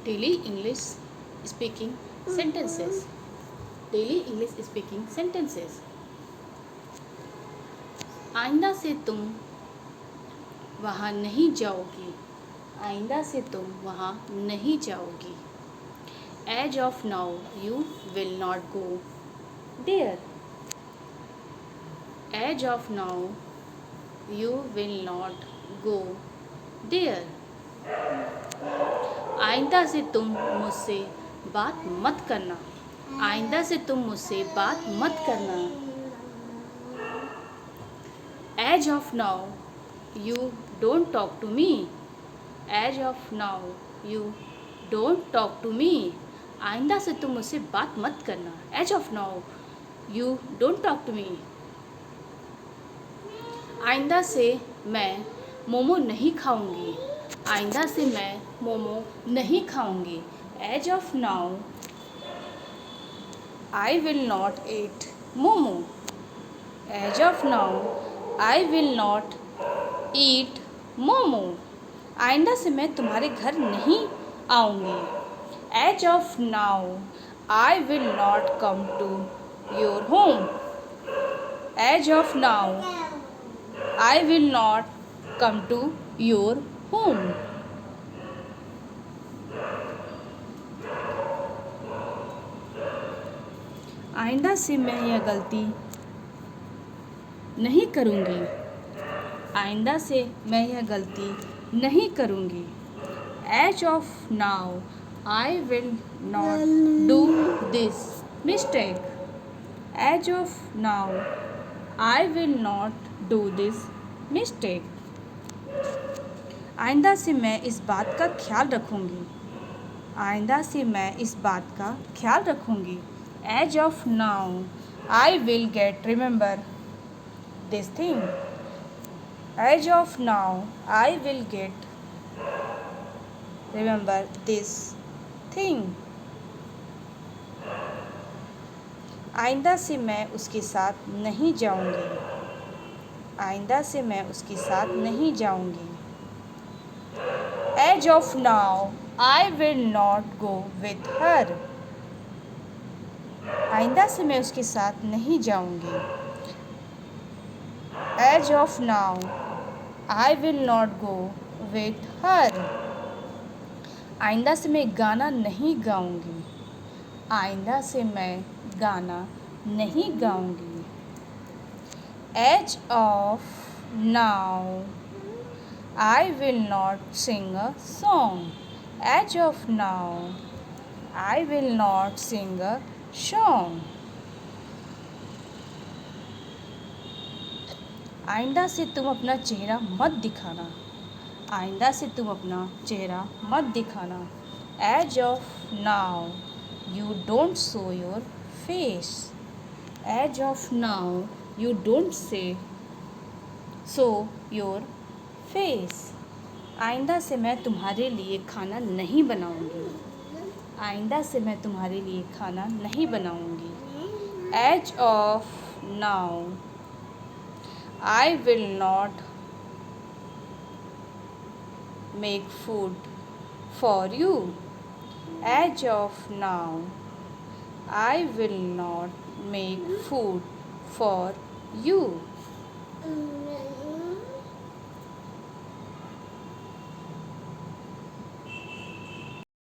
Daily English speaking sentences. Daily English speaking sentences. आइंदा से तुम वहाँ नहीं जाओगी. आइंदा से तुम वहाँ नहीं जाओगी. As of now, you will not go there. As of now, you will not go there. आइंदा से तुम मुझसे बात मत करना. आइंदा से तुम मुझसे बात मत करना. As of now, you don't talk to me. As of now, you don't talk to me. आइंदा से तुम मुझसे बात मत करना. As of now, you don't talk to me. आइंदा से मैं मोमो नहीं खाऊंगी. आइंदा से मैं मोमो नहीं खाऊंगी. As of now, I will not eat momo. As of now, I will not eat momo. आइंदा से मैं तुम्हारे घर नहीं आऊँगी. As of now, I will not come to your home. As of now, I will not come to your home. आइंदा से मैं यह गलती नहीं करूँगी. आइंदा से मैं यह गलती नहीं करूँगी. As of now, I will not do this mistake. As of now, I will not do this mistake. आइंदा से मैं इस बात का ख्याल रखूँगी. आइंदा से मैं इस बात का ख्याल रखूँगी. As of now, I will remember this thing. As of now, I will remember this thing. आइंदा से मैं उसके साथ नहीं जाऊँगी. आइंदा से मैं उसके साथ नहीं जाऊँगी. As of now, I will not go with her. आइंदा से मैं उसके साथ नहीं जाऊँगी. As of now, I will not go with her. आइंदा से मैं गाना नहीं गाऊँगी. आइंदा से मैं गाना नहीं गाऊँगी. As of now, I will not sing a song. As of now, I will not sing a song. आइंदा से तुम अपना चेहरा मत दिखाना. आइंदा से तुम अपना चेहरा मत दिखाना. As of now, you don't show your face. As of now, you don't show your face. आइंदा से मैं तुम्हारे लिए खाना नहीं बनाऊंगी. आइंदा से मैं तुम्हारे लिए खाना नहीं बनाऊंगी. As of now, I will not make food for you. As of now, I will not make food for you.